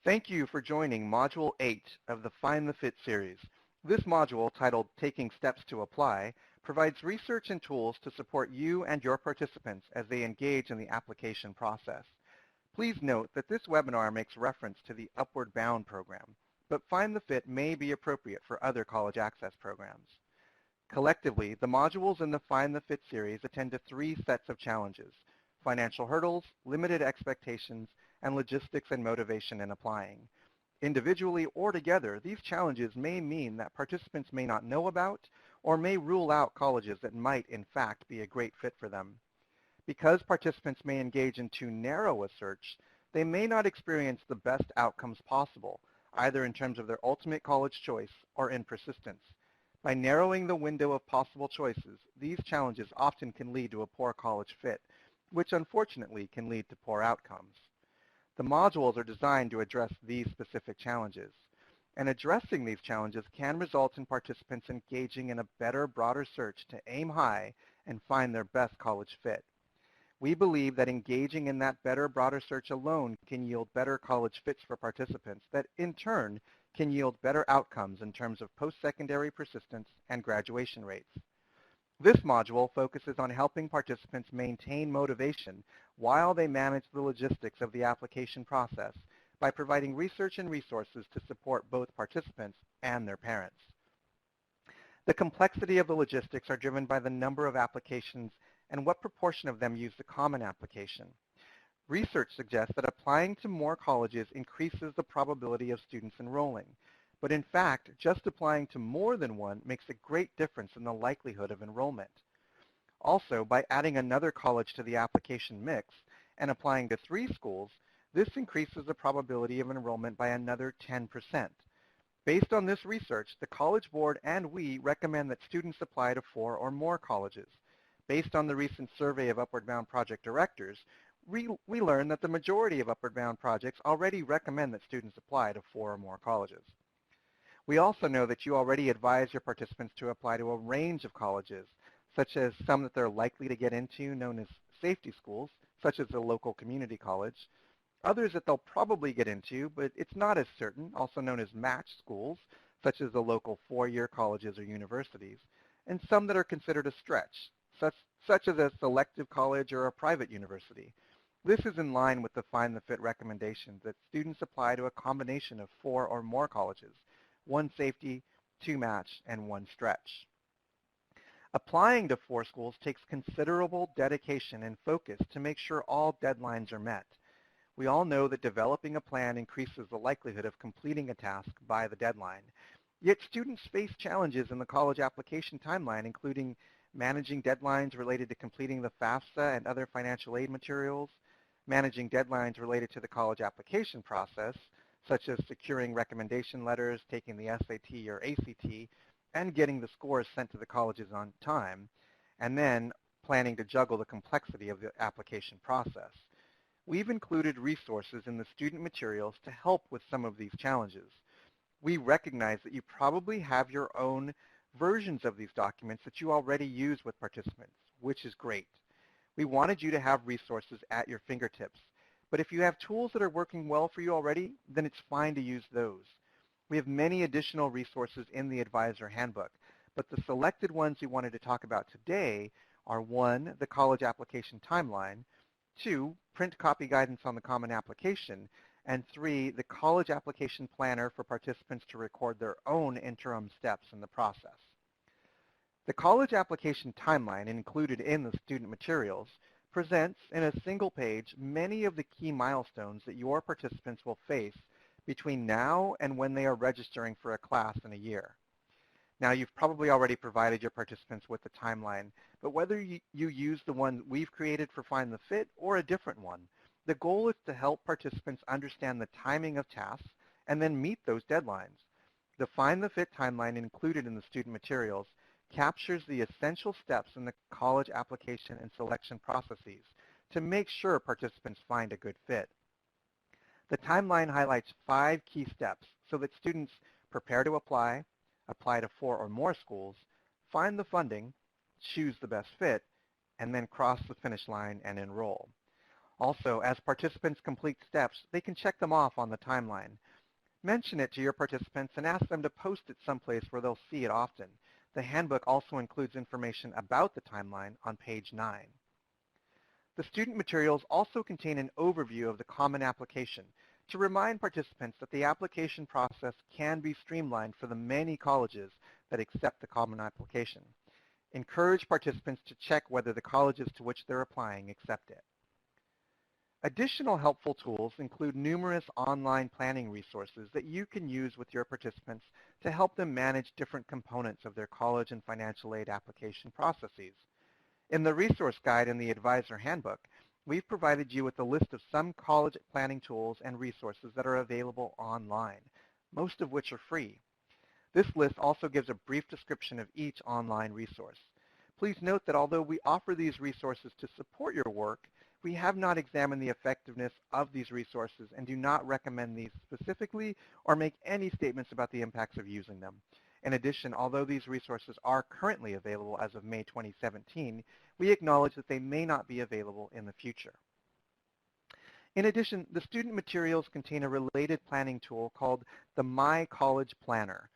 Thank you for joining Module 8 of the Find the Fit series. This module, titled Taking Steps to Apply, provides research and tools to support you and your participants as they engage in the application process. Please note that this webinar makes reference to the Upward Bound program, but Find the Fit may be appropriate for other college access programs. Collectively, the modules in the Find the Fit series attend to three sets of challenges: financial hurdles, limited expectations, and logistics and motivation in applying. Individually or together, these challenges may mean that participants may not know about or may rule out colleges that might, in fact, be a great fit for them. Because participants may engage in too narrow a search, they may not experience the best outcomes possible, either in terms of their ultimate college choice or in persistence. By narrowing the window of possible choices, these challenges often can lead to a poor college fit, which unfortunately can lead to poor outcomes. The modules are designed to address these specific challenges, and addressing these challenges can result in participants engaging in a better, broader search to aim high and find their best college fit. We believe that engaging in that better, broader search alone can yield better college fits for participants that, in turn, can yield better outcomes in terms of post-secondary persistence and graduation rates. This module focuses on helping participants maintain motivation while they manage the logistics of the application process by providing research and resources to support both participants and their parents. The complexity of the logistics are driven by the number of applications and what proportion of them use the common application. Research suggests that applying to more colleges increases the probability of students enrolling. But in fact, just applying to more than one makes a great difference in the likelihood of enrollment. Also, by adding another college to the application mix and applying to 3 schools, this increases the probability of enrollment by another 10%. Based on this research, the College Board and we recommend that students apply to 4 or more colleges. Based on the recent survey of Upward Bound project directors, we learned that the majority of Upward Bound projects already recommend that students apply to 4 or more colleges. We also know that you already advise your participants to apply to a range of colleges, such as some that they're likely to get into, known as safety schools, such as a local community college, others that they'll probably get into, but it's not as certain, also known as match schools, such as the local 4-year colleges or universities, and some that are considered a stretch, such as a selective college or a private university. This is in line with the Find the Fit recommendations that students apply to a combination of 4 or more colleges, 1 safety, 2 match, and 1 stretch. Applying to 4 schools takes considerable dedication and focus to make sure all deadlines are met. We all know that developing a plan increases the likelihood of completing a task by the deadline. Yet students face challenges in the college application timeline, including managing deadlines related to completing the FAFSA and other financial aid materials, managing deadlines related to the college application process, such as securing recommendation letters, taking the SAT or ACT, and getting the scores sent to the colleges on time, and then planning to juggle the complexity of the application process. We've included resources in the student materials to help with some of these challenges. We recognize that you probably have your own versions of these documents that you already use with participants, which is great. We wanted you to have resources at your fingertips. But if you have tools that are working well for you already, then it's fine to use those. We have many additional resources in the Advisor Handbook, but the selected ones we wanted to talk about today are 1, the college application timeline, 2, print copy guidance on the Common Application, and 3, the college application planner for participants to record their own interim steps in the process. The college application timeline included in the student materials presents in a single page many of the key milestones that your participants will face between now and when they are registering for a class in a year. Now, you've probably already provided your participants with the timeline, but whether you use the one we've created for Find the Fit or a different one, the goal is to help participants understand the timing of tasks and then meet those deadlines. The Find the Fit timeline included in the student materials captures the essential steps in the college application and selection processes to make sure participants find a good fit. The timeline highlights 5 key steps so that students prepare to apply to 4 or more schools, find the funding, choose the best fit, and then cross the finish line and enroll. Also, as participants complete steps, they can check them off on the timeline. Mention it to your participants and ask them to post it someplace where they'll see it often. The handbook also includes information about the timeline on page 9. The student materials also contain an overview of the common application to remind participants that the application process can be streamlined for the many colleges that accept the common application. Encourage participants to check whether the colleges to which they're applying accept it. Additional helpful tools include numerous online planning resources that you can use with your participants to help them manage different components of their college and financial aid application processes. In the resource guide in the Advisor Handbook, we've provided you with a list of some college planning tools and resources that are available online, most of which are free. This list also gives a brief description of each online resource. Please note that although we offer these resources to support your work, we have not examined the effectiveness of these resources and do not recommend these specifically or make any statements about the impacts of using them. In addition, although these resources are currently available as of May 2017, we acknowledge that they may not be available in the future. In addition, the student materials contain a related planning tool called the My College Planner.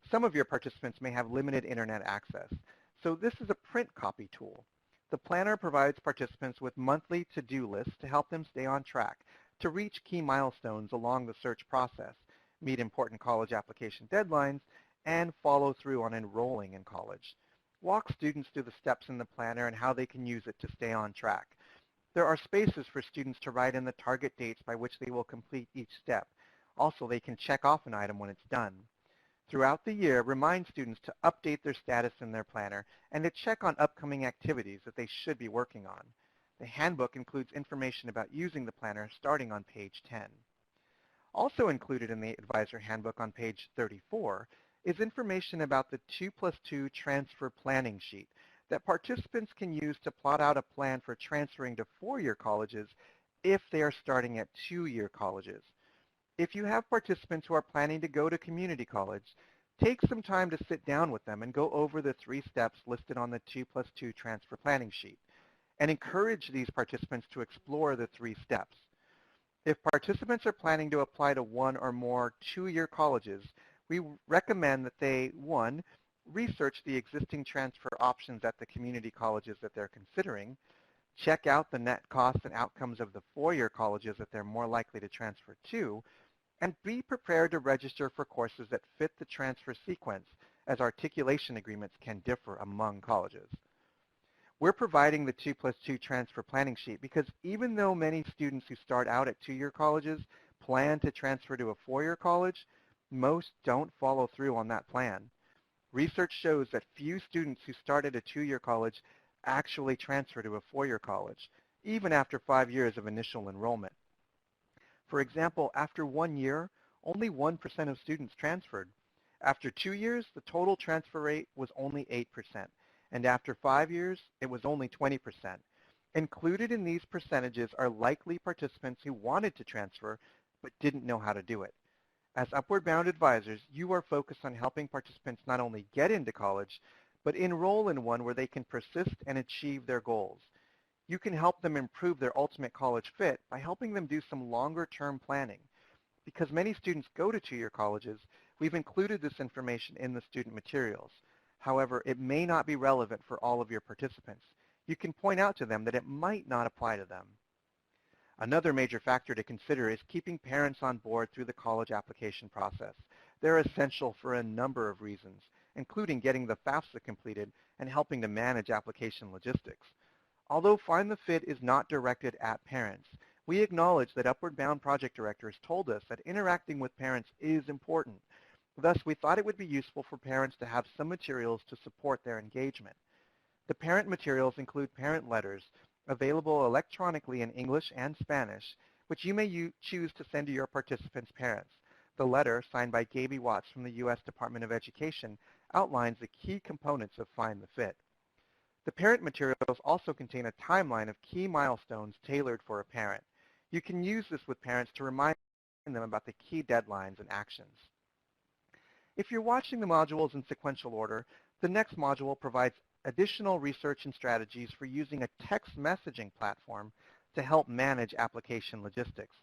Some of your participants may have limited internet access, so this is a print copy tool. The planner provides participants with monthly to-do lists to help them stay on track to reach key milestones along the search process, meet important college application deadlines, and follow through on enrolling in college. Walk students through the steps in the planner and how they can use it to stay on track. There are spaces for students to write in the target dates by which they will complete each step. Also, they can check off an item when it's done. Throughout the year, remind students to update their status in their planner and to check on upcoming activities that they should be working on. The handbook includes information about using the planner starting on page 10. Also included in the Advisor Handbook on page 34 is information about the 2+2 transfer planning sheet that participants can use to plot out a plan for transferring to four-year colleges if they are starting at two-year colleges. If you have participants who are planning to go to community college, take some time to sit down with them and go over the 3 steps listed on the 2+2 transfer planning sheet, and encourage these participants to explore the 3 steps. If participants are planning to apply to one or more two-year colleges, we recommend that they, 1, research the existing transfer options at the community colleges that they're considering, check out the net costs and outcomes of the four-year colleges that they're more likely to transfer to, and be prepared to register for courses that fit the transfer sequence, as articulation agreements can differ among colleges. We're providing the 2+2 transfer planning sheet because even though many students who start out at two-year colleges plan to transfer to a four-year college, most don't follow through on that plan. Research shows that few students who start at a two-year college actually transfer to a four-year college, even after 5 years of initial enrollment. For example, after 1 year, only 1% of students transferred. After 2 years, the total transfer rate was only 8%, and after 5 years, it was only 20%. Included in these percentages are likely participants who wanted to transfer but didn't know how to do it. As Upward Bound advisors, you are focused on helping participants not only get into college, but enroll in one where they can persist and achieve their goals. You can help them improve their ultimate college fit by helping them do some longer-term planning. Because many students go to two-year colleges, we've included this information in the student materials. However, it may not be relevant for all of your participants. You can point out to them that it might not apply to them. Another major factor to consider is keeping parents on board through the college application process. They're essential for a number of reasons, including getting the FAFSA completed and helping to manage application logistics. Although Find the Fit is not directed at parents, we acknowledge that Upward Bound project directors told us that interacting with parents is important. Thus, we thought it would be useful for parents to have some materials to support their engagement. The parent materials include parent letters, available electronically in English and Spanish, which you may choose to send to your participants' parents. The letter, signed by Gaby Watts from the U.S. Department of Education, outlines the key components of Find the Fit. The parent materials also contain a timeline of key milestones tailored for a parent. You can use this with parents to remind them about the key deadlines and actions. If you're watching the modules in sequential order, the next module provides additional research and strategies for using a text messaging platform to help manage application logistics.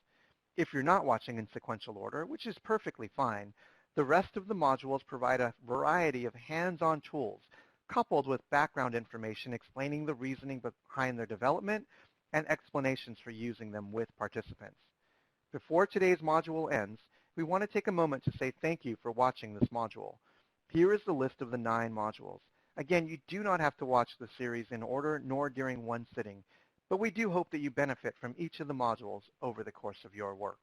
If you're not watching in sequential order, which is perfectly fine, the rest of the modules provide a variety of hands-on tools coupled with background information explaining the reasoning behind their development and explanations for using them with participants. Before today's module ends, we want to take a moment to say thank you for watching this module. Here is the list of the 9 modules. Again, you do not have to watch the series in order nor during one sitting, but we do hope that you benefit from each of the modules over the course of your work.